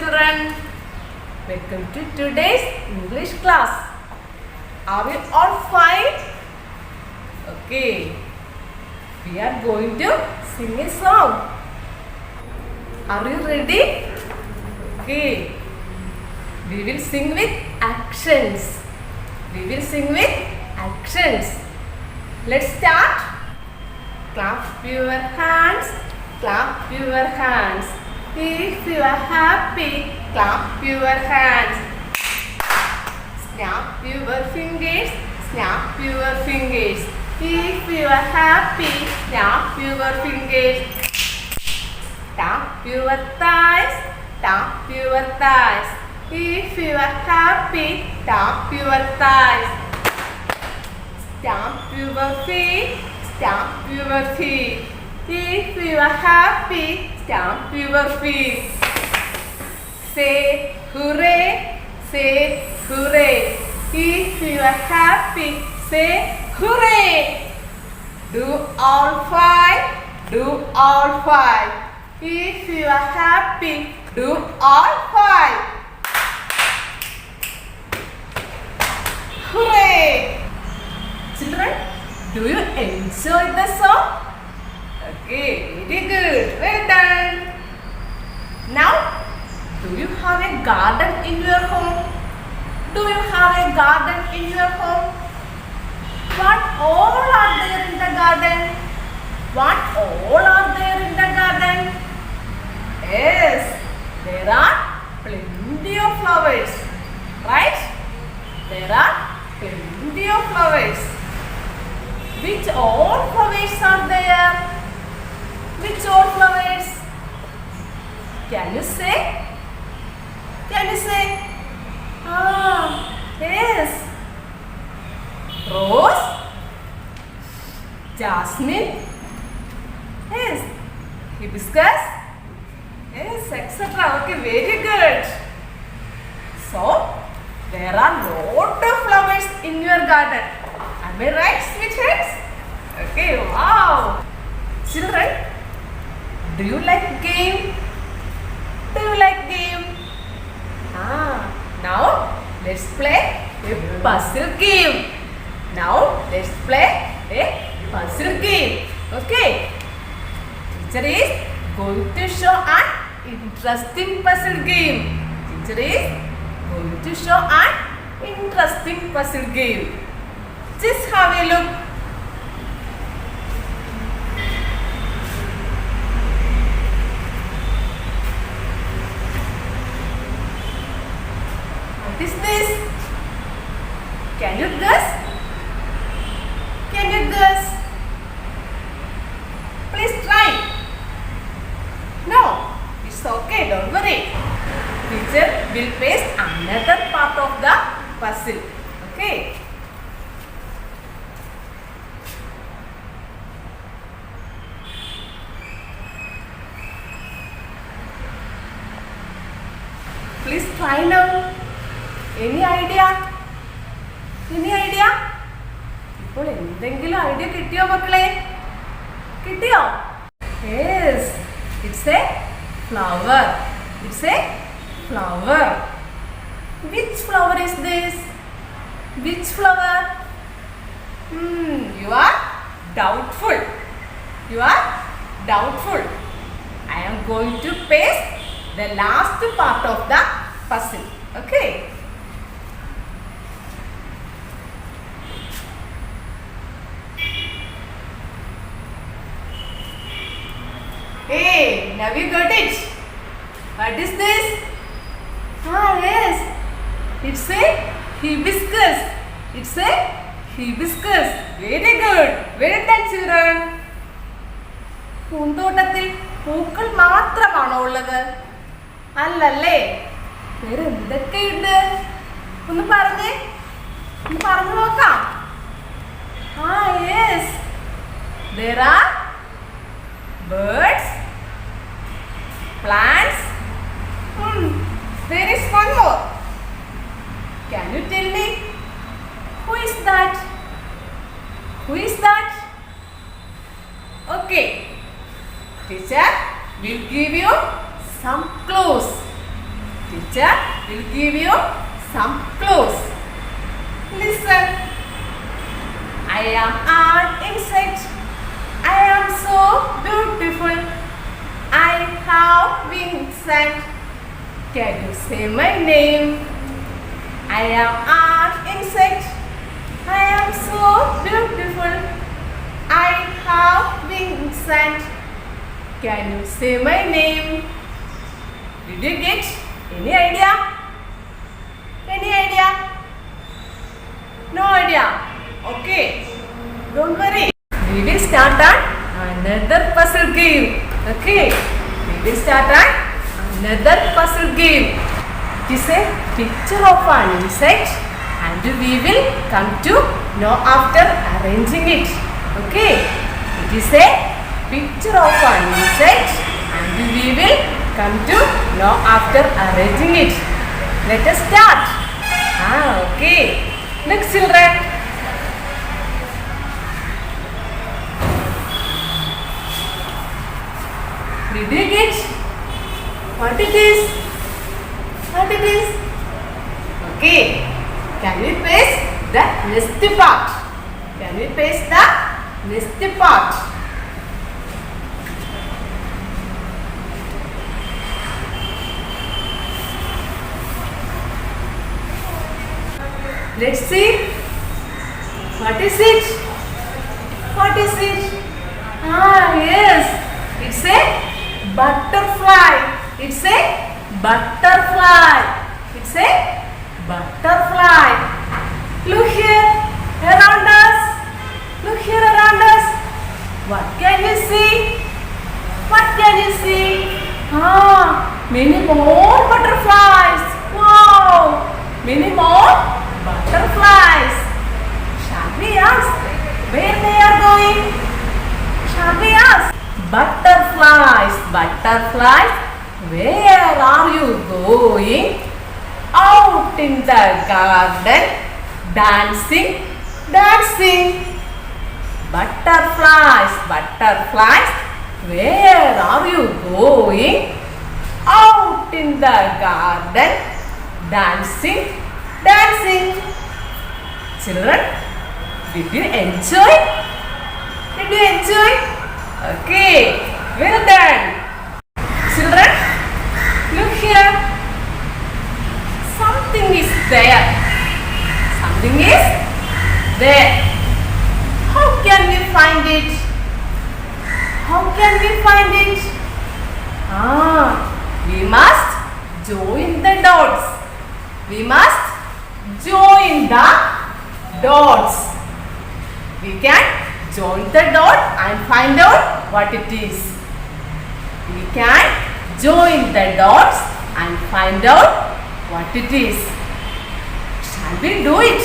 children. Welcome to today's English class. Are you all fine? Okay. We are going to sing a song. Are you ready? Okay. We will sing with actions. We will sing with actions. Let's start. Clap your hands. Clap your hands. If you are happy, clap your hands. Snap your fingers. Snap your fingers. If you are happy, snap your fingers. Tap your thighs. Tap your thighs. If you are happy, tap your thighs. Stamp your feet. Stamp your feet. If you are happy, stamp your feet. Say hooray. Say hooray. If you are happy, say hooray. Do all five. Do all five. If you are happy, do all five. Hooray! Children, do you enjoy the song? Okay, very good. Well done. Now, do you have a garden in your home? Do you have a garden in your home? What all are there in the garden? What all are there in the garden? Yes, there are plenty of flowers. Right? There are plenty of flowers. Which all flowers are there? Which all flowers? Can you say? Can you say? Ah, yes. Rose, jasmine, yes, hibiscus, yes, etc. Okay, very good. So, there are lot of flowers in your garden. Am I right, sweethearts? Okay, wow. Children, do you like game? Do you like game? Now let's play a puzzle game. Now let's play a puzzle game. Okay. Teacher is going to show an interesting puzzle game. Teacher is going to show an interesting puzzle game. Just have a look. What is this? Can you guess? Can you guess? Please try. No, it's okay, don't worry. Teacher will paste another part of the puzzle. Okay. Please try now. Any idea? Any idea? ഇപ്പോൾ എന്തെങ്കിലും idea കിട്ടിയോ മക്കളെ? കിട്ടിയോ? Yes, it's a flower. It's a flower. Which flower is this? Which flower? You are doubtful. You are doubtful. I am going to paste the last part of the puzzle. Okay. Hey, now you got it. What is this? Yes. It's a hibiscus. It's a hibiscus. Very good. Well done, children. പൂന്തോട്ടത്തിൽ പൂക്കൾ മാത്രമാണോ ഉള്ളത്? അല്ലല്ലേ? വേറെ എന്തൊക്കെയുണ്ട്? ഒന്ന് പറഞ്ഞു നോക്കാം. Yes. There are birds, plants. There is one more. Can you tell me who is that? Who is that? Okay. Teacher will give you some clues. Teacher will give you some clues. Listen. I am an insect. I am so beautiful. I have wings and can you say my name? I am an insect. I am so beautiful. I have wings and can you say my name? Did you get any idea? Any idea? No idea. Okay. Don't worry. We will start on another puzzle game. Okay. We will start on another puzzle game. It is a picture of an insect and we will come to know after arranging it. Okay. It is a picture of an insect and we will come to know after arranging it. Let us start. Okay. Look children. Did you get what it is? What it is? Okay. Can we paste the next part? Can we paste the next part? Let's see. What is it? What is it? Yes. It's a butterfly. It's a butterfly. It's a butterfly. Look here around us. Look here around us. What can you see? What can you see? Many more butterflies. Wow. Many more butterflies. Shall we ask where they are going? Shall we ask? Butterflies, butterflies, where are you going? Out in the garden, dancing, dancing. Butterflies, butterflies, where are you going? Out in the garden, dancing, dancing. Children, did you enjoy? Did you enjoy? Okay, well done. Children, look here. Something is there. Something is there. How can we find it? How can we find it? We must join the dots. We must join the dots. We can join the dot and find out what it is. We can join the dots and find out what it is. Shall we do it?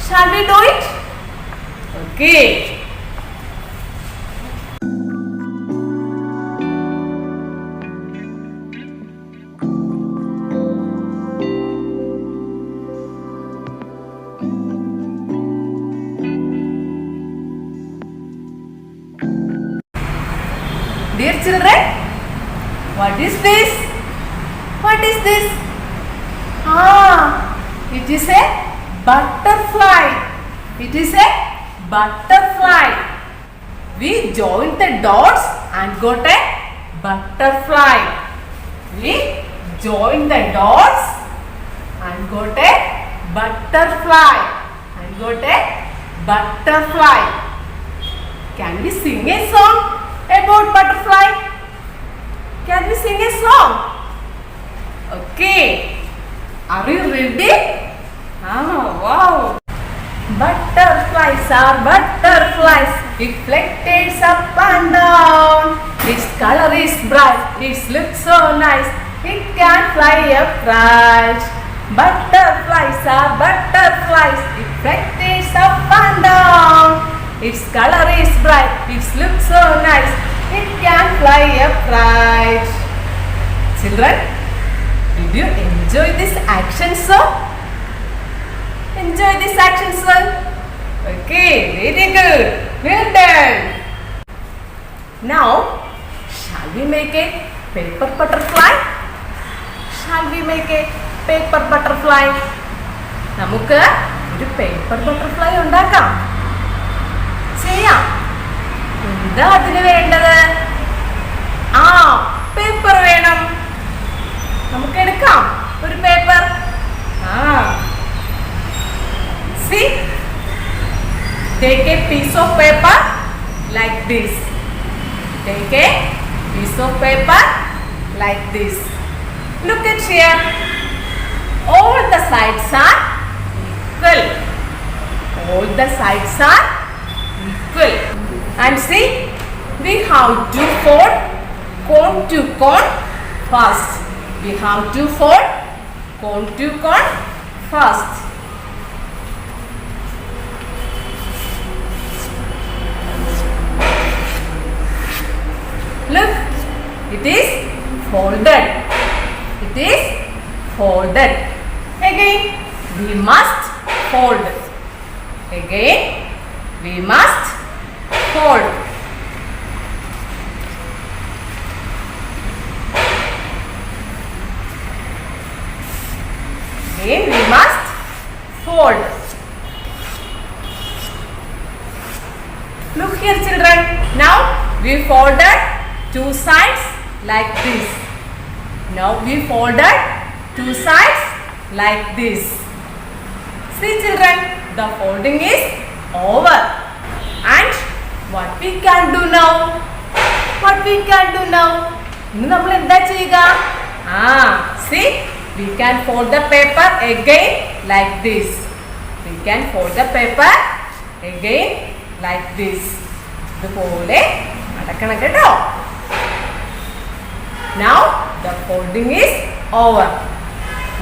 Shall we do it? Okay. Dear children, what is this? What is this? It is a butterfly. It is a butterfly. We joined the dots and got a butterfly. We joined the dots and got a butterfly. And got a butterfly. Can we sing a song about butterfly? Can we sing a song? Okay. Are you ready? Wow. Butterflies are butterflies. It fluctuates up and down. Its color is bright. It looks so nice. It can fly upright. Butterflies are butterflies. It fluctuates up and down. Its color is bright. It looks so nice. It can fly upright. Children, did you enjoy this action song? Enjoy this action song? Okay, very good. Well done. Now, shall we make a paper butterfly? shall we make a paper butterfly? നമുക്ക് ഒരു paper butterfly ഉണ്ടാക്കാം. ചെയ്യാം. എന്താ അതിന് വേണ്ടത്? Paper വേണം. നമുക്ക് എടുക്കാം ഒരു paper. See, take a piece of paper like this. Take a piece of paper like this. Look at here. All the sides are equal. All the sides are equal. And see, we have to fold cone to cone first. We have to fold cone to cone first. Look, it is folded. It is folded. Again, we must fold. Again, we must fold. Again, we must fold. Look here, children. Now we folded two sides like this. Now we folded two sides like this. See, children, the folding is over. And what we can do now? What we can do now? ഇന്ന് നമ്മൾ എന്താ ചെയ്യുക? See, we can fold the paper again like this. We can fold the paper again like this. ഇതുപോലെ മടക്കണം കേട്ടോ. Now the folding is over.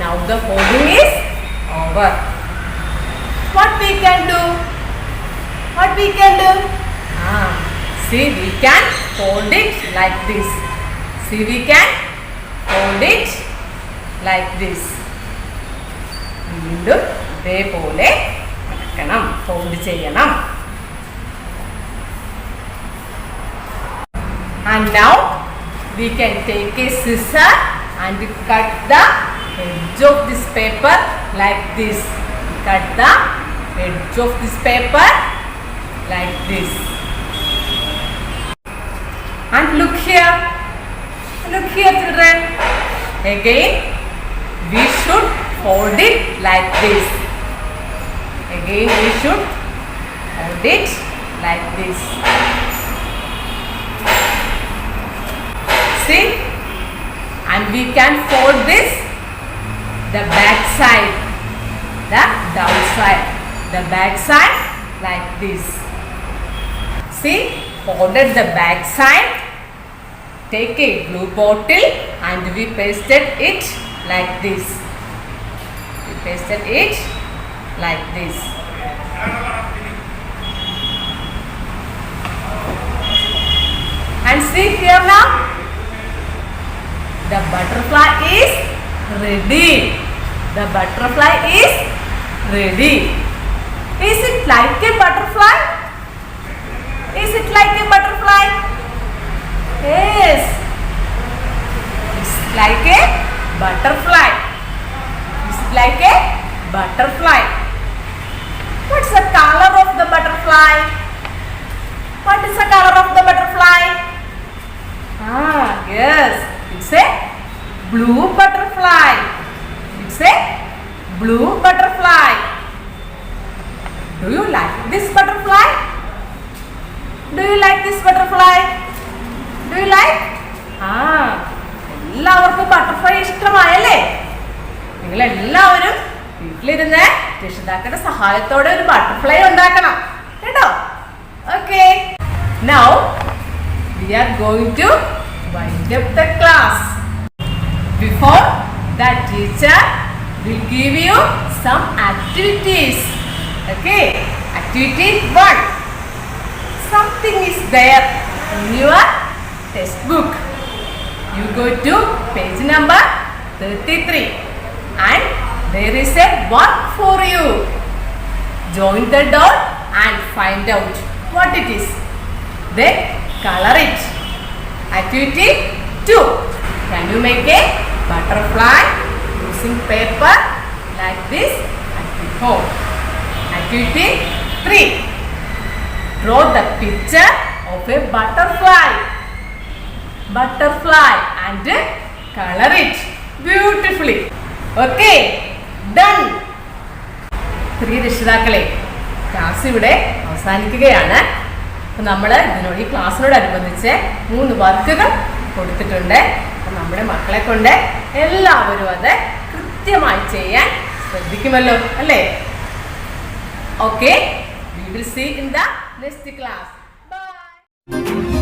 Now the folding is over. What we can do? What we can do? See, we can fold it like this. See, we can fold it like this. വീണ്ടും ഇതേപോലെ മടക്കണം, fold ചെയ്യണം. And now we can take a scissor and cut the edge of this paper like this. Cut the edge of this paper like this. And look here. Look here, children. Again, we should fold it like this. Again, we should fold it like this. See, and we can fold this the back side, the downside, the back side like this. See, folded the back side. Take a glue bottle and we pasted it like this. We pasted it like this. And see here now. The butterfly is ready. The butterfly is ready. Is it like a butterfly? Is it like a butterfly? Yes. It's like a butterfly. It's like a butterfly. What's the color of the butterfly? What is the color of the butterfly? Yes. It's a blue butterfly. It's a blue butterfly. Do you like this butterfly? Do you like this butterfly? Do you like? എല്ലാവർക്കും butterfly ഇഷ്ടമായല്ലേ? നിങ്ങൾ എല്ലാവരും വീട്ടിലിരുന്ന് രക്ഷിതാക്കളുടെ സഹായത്തോടെ ഒരു butterfly ഉണ്ടാക്കണം കേട്ടോ. Okay. Now we are going to wind up the class. Before that, teacher will give you some activities. Okay, activity 1. Something is there in your textbook. You go to page number 33 and there is a work for you. Join the dot and find out what it is. Then color it. Activity 2. Can you make a butterfly using paper like this at the home. Activity 3. Draw the picture of a butterfly. Butterfly and color it beautifully. Okay, done. പ്രിയ രക്ഷിതാക്കളെ, class ഇവിടെ അവസാനിക്കുകയാണ്. അപ്പോൾ നമ്മൾ ഈ ക്ലാസ്സിനോടനുബന്ധിച്ച് 3 വർക്കുകൾ കൊടുത്തിട്ടുണ്ട്. അപ്പോൾ നമ്മുടെ മക്കളെ കൊണ്ട് എല്ലാവരും അത് കൃത്യമായി ചെയ്യാൻ ശ്രദ്ധിക്കുമല്ലോ അല്ലേ? Okay, we will see in the next class. Bye.